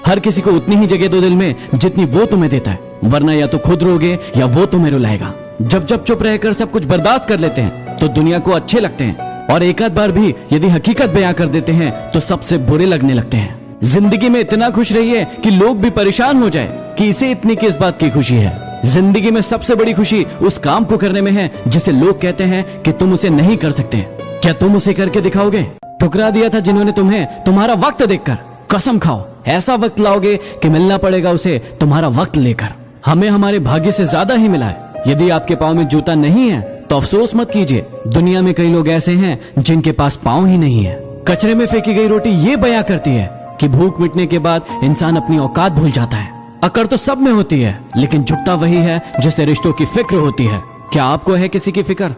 हर किसी को उतनी ही जगह दो दिल में जितनी वो तुम्हें देता है, वरना या तो खुद रोगे या वो तुम्हें रुलाएगा। जब जब चुप रहकर सब कुछ बर्दाश्त कर लेते हैं तो दुनिया को अच्छे लगते हैं, और एक आध बार भी यदि हकीकत बयां कर देते हैं तो सबसे बुरे लगने लगते हैं। जिंदगी में इतना खुश रहिए कि लोग भी परेशान हो जाए कि इसे इतनी किस बात की खुशी है। जिंदगी में सबसे बड़ी खुशी उस काम को करने में है जिसे लोग कहते हैं कि तुम उसे नहीं कर सकते। क्या तुम उसे करके दिखाओगे? ठुकरा दिया था जिन्होंने तुम्हें तुम्हारा वक्त देखकर। कसम खाओ ऐसा वक्त लाओगे कि मिलना पड़ेगा उसे तुम्हारा वक्त लेकर। हमें हमारे भाग्य से ज्यादा ही मिला है। यदि आपके पाँव में जूता नहीं है तो अफसोस मत कीजिए, दुनिया में कई लोग ऐसे हैं जिनके पास पाँव ही नहीं है। कचरे में फेंकी गई रोटी ये बयां करती है कि भूख मिटने के बाद इंसान अपनी औकात भूल जाता है। अकड़ तो सब में होती है, लेकिन झुकता वही है जिसे रिश्तों की फिक्र होती है। क्या आपको है किसी की फिक्र?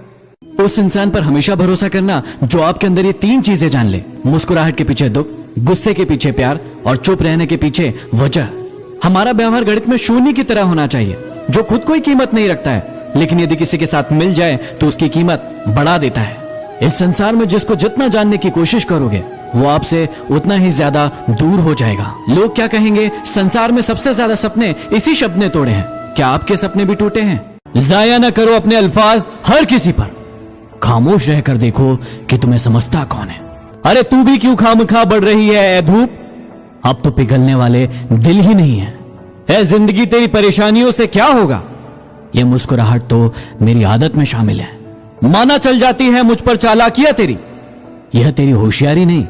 उस इंसान पर हमेशा भरोसा करना जो आपके अंदर ये तीन चीजें जान ले। मुस्कुराहट के पीछे दुख, गुस्से के पीछे प्यार और चुप रहने के पीछे वजह। हमारा व्यवहार गणित में शून्य की तरह होना चाहिए, जो खुद कोई कीमत नहीं रखता है, लेकिन यदि किसी के साथ मिल जाए तो उसकी कीमत बढ़ा देता है। इस संसार में जिसको जितना जानने की कोशिश करोगे वो आपसे उतना ही ज्यादा दूर हो जाएगा। लोग क्या कहेंगे? संसार में सबसे ज्यादा सपने इसी शब्द ने तोड़े हैं। क्या आपके सपने भी टूटे हैं? जाया न करो अपने अल्फाज हर किसी पर, खामोश रहकर देखो कि तुम्हें समझता कौन है। अरे तू भी क्यों खामखा बढ़ रही है ए धूप, अब तो पिघलने वाले दिल ही नहीं है। ए जिंदगी तेरी परेशानियों से क्या होगा? ये मुस्कुराहट तो मेरी आदत में शामिल है। माना चल जाती है मुझ पर चालाकियां तेरी, यह तेरी होशियारी नहीं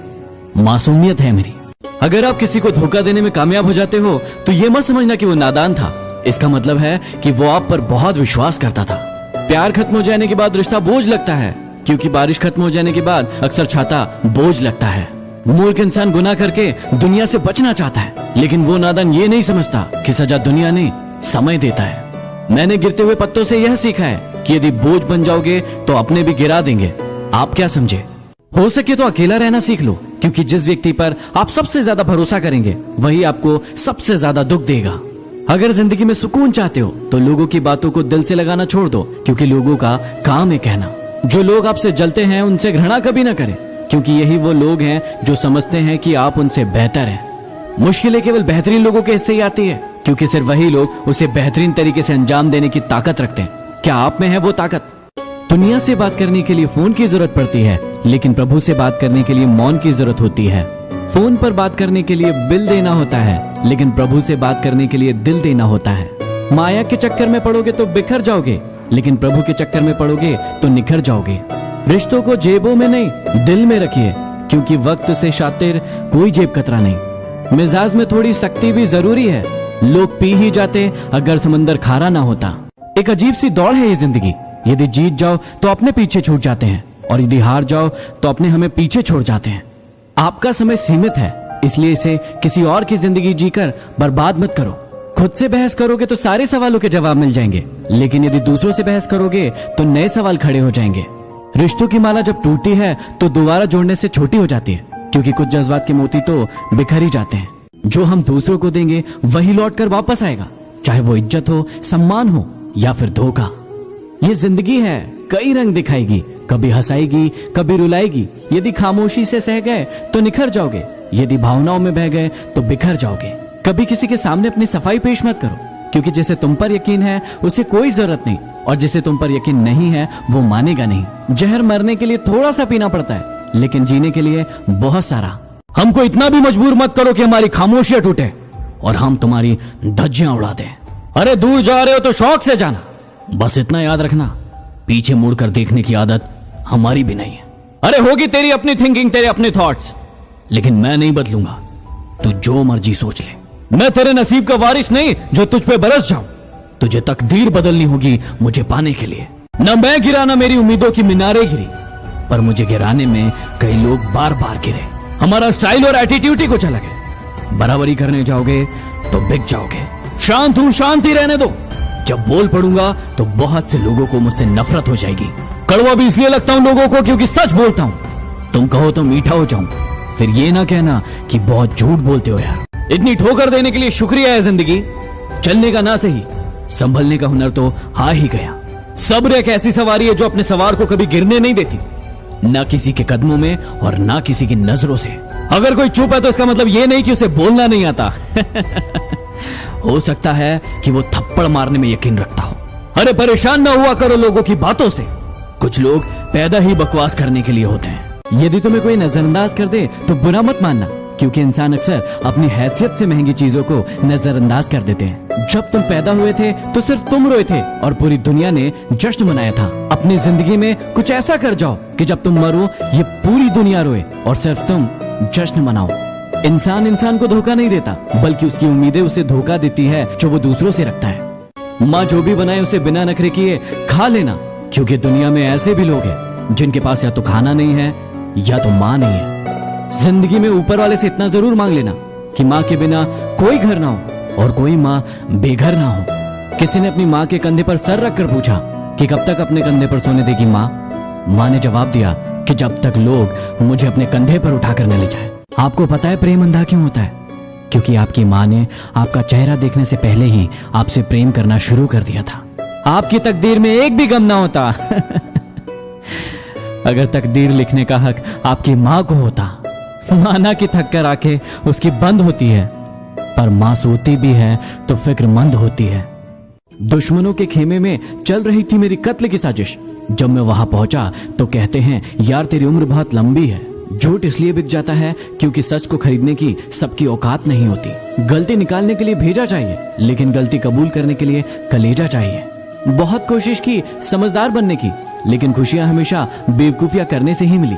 मासूमियत है मेरी। अगर आप किसी को धोखा देने में कामयाब हो जाते हो तो यह मत समझना कि वो नादान था। इसका मतलब है कि वो आप पर बहुत विश्वास करता था। प्यार खत्म हो जाने के बाद रिश्ता बोझ लगता है, क्योंकि बारिश खत्म हो जाने के बाद अक्सर छाता बोझ लगता है। मूर्ख इंसान गुनाह करके दुनिया से बचना चाहता है, लेकिन वो नादान ये नहीं समझता कि सजा दुनिया नहीं समय देता है। मैंने गिरते हुए पत्तों से यह सीखा है कि यदि बोझ बन जाओगे तो अपने भी गिरा देंगे। आप क्या समझे? हो सके तो अकेला रहना सीख लो, क्योंकि जिस व्यक्ति पर आप सबसे ज्यादा भरोसा करेंगे वही आपको सबसे ज्यादा दुख देगा। अगर जिंदगी में सुकून चाहते हो तो लोगों की बातों को दिल से लगाना छोड़ दो, क्योंकि लोगों का काम है कहना। जो लोग आपसे जलते हैं उनसे घृणा कभी ना करें, क्योंकि यही वो लोग हैं जो समझते हैं कि आप उनसे बेहतर हैं। मुश्किलें केवल बेहतरीन लोगों के हिस्से ही आती है, क्योंकि सिर्फ वही लोग उसे बेहतरीन तरीके से अंजाम देने की ताकत रखते हैं। क्या आप में है वो ताकत? दुनिया से बात करने के लिए फोन की जरूरत पड़ती है, लेकिन प्रभु से बात करने के लिए मौन की जरूरत होती है। फोन पर बात करने के लिए बिल देना होता है, लेकिन प्रभु से बात करने के लिए दिल देना होता है। माया के चक्कर में पड़ोगे तो बिखर जाओगे, लेकिन प्रभु के चक्कर में पड़ोगे तो निखर जाओगे। रिश्तों को जेबों में नहीं दिल में रखिए, क्योंकि वक्त से शातिर कोई जेब कतरा नहीं। मिजाज में थोड़ी सख्ती भी जरूरी है। लोग पी ही जाते अगर समंदर खारा ना होता। एक अजीब सी दौड़ है ये जिंदगी। यदि जीत जाओ तो अपने पीछे छूट जाते हैं, और यदि हार जाओ तो अपने हमें पीछे छोड़ जाते हैं। आपका समय सीमित है, इसलिए इसे किसी और की जिंदगी जीकर बर्बाद मत करो। खुद से बहस करोगे तो सारे सवालों के जवाब मिल जाएंगे, लेकिन यदि दूसरों से बहस करोगे तो नए सवाल खड़े हो जाएंगे। रिश्तों की माला जब टूटती है तो दोबारा जोड़ने से छोटी हो जाती है, क्योंकि कुछ जज्बात के मोती तो बिखर ही जाते हैं। जो हम दूसरों को देंगे वही लौट कर वापस आएगा, चाहे वो इज्जत हो, सम्मान हो या फिर धोखा। ये जिंदगी है, कई रंग दिखाएगी, कभी हंसाएगी कभी रुलाएगी। यदि खामोशी से सह गए तो निखर जाओगे, यदि भावनाओं में बह गए तो बिखर जाओगे। कभी किसी के सामने अपनी सफाई पेश मत करो, क्योंकि जिसे तुम पर यकीन है उसे कोई जरूरत नहीं, और जिसे तुम पर यकीन नहीं है वो मानेगा नहीं। जहर मरने के लिए थोड़ा सा पीना पड़ता है, लेकिन जीने के लिए बहुत सारा। हमको इतना भी मजबूर मत करो कि हमारी खामोशियां टूटे और हम तुम्हारी धज्जियां उड़ा दें। अरे दूर जा रहे हो तो शौक से जाना, बस इतना याद रखना, पीछे मुड़कर देखने की आदत हमारी भी नहीं है। अरे होगी तेरी अपनी थिंकिंग, तेरे अपने थॉट्स, लेकिन मैं नहीं बदलूंगा। तू जो मर्जी सोच ले, मैं तेरे नसीब का वारिस नहीं जो तुझ पे बरस जाऊं। तुझे तकदीर बदलनी होगी मुझे पाने के लिए। न मैं गिरा न मेरी उम्मीदों की मीनारें गिरी, पर मुझे गिराने में कई लोग बार बार गिरे। हमारा स्टाइल और एटीट्यूड ही कुछ अलग है। बराबरी करने जाओगे तो बिक जाओगे। शांत हूं, शांति रहने दो। जब बोल पड़ूंगा तो बहुत से लोगों को मुझसे नफरत हो जाएगी। कड़वा भी इसलिए लगता हूं लोगों को क्योंकि सच बोलता हूं। तुम कहो तो मीठा हो जाऊं, फिर ये ना कहना कि बहुत झूठ बोलते हो यार। इतनी ठोकर देने के लिए शुक्रिया है जिंदगी। चलने का ना सही, संभलने का हुनर तो आ ही गया। सब्र एक ऐसी सवारी है जो अपने सवार को कभी गिरने नहीं देती। ना किसी के कदमों में और ना किसी की नजरों से। अगर कोई चुप है तो इसका मतलब ये नहीं कि उसे बोलना नहीं आता। हो सकता है कि वो थप्पड़ मारने में यकीन रखता हो। अरे परेशान ना हुआ करो लोगों की बातों से। कुछ लोग पैदा ही बकवास करने के लिए होते हैं। यदि तुम्हें कोई नजरअंदाज कर दे तो बुरा मत मानना, क्योंकि इंसान अक्सर अपनी हैसियत से महंगी चीजों को नजरअंदाज कर देते हैं। जब तुम पैदा हुए थे तो सिर्फ तुम रोए थे और पूरी दुनिया ने जश्न मनाया था। अपनी जिंदगी में कुछ ऐसा कर जाओ कि जब तुम मरो ये पूरी दुनिया रोए और सिर्फ तुम जश्न मनाओ। इंसान को धोखा नहीं देता, बल्कि उसकी उम्मीदें उसे धोखा देती है जो वो दूसरों से रखता है। माँ जो भी बनाए उसे बिना नखरे किए खा लेना, क्योंकि दुनिया में ऐसे भी लोग हैं जिनके पास या तो खाना नहीं है या तो माँ नहीं है। जिंदगी में ऊपर वाले से इतना जरूर मांग लेना कि माँ के बिना कोई घर ना हो और कोई माँ बेघर ना हो। किसी ने अपनी माँ के कंधे पर सर रखकर पूछा कि कब तक अपने कंधे पर सोने देगी माँ। माँ ने जवाब दिया कि जब तक लोग मुझे अपने कंधे पर उठाकर न ले जाए। आपको पता है प्रेम अंधा क्यों होता है? क्योंकि आपकी माँ ने आपका चेहरा देखने से पहले ही आपसे प्रेम करना शुरू कर दिया था। आपकी तकदीर में एक भी गम ना होता। अगर तकदीर लिखने का हक आपकी माँ को होता, माना कि थक कर आंखें उसकी बंद होती है, पर माँ सोती भी है तो फिक्रमंद होती है। दुश्मनों के खेमे में चल रही थी मेरी कत्ल की साजिश। जब मैं वहां पहुंचा तो कहते हैं यार तेरी उम्र बहुत लंबी है। झूठ इसलिए बिक जाता है क्योंकि सच को खरीदने की सबकी औकात नहीं होती। गलती निकालने के लिए भेजा चाहिए, लेकिन गलती कबूल करने के लिए कलेजा चाहिए। बहुत कोशिश की समझदार बनने की, लेकिन खुशियां हमेशा बेवकूफियां करने से ही मिली।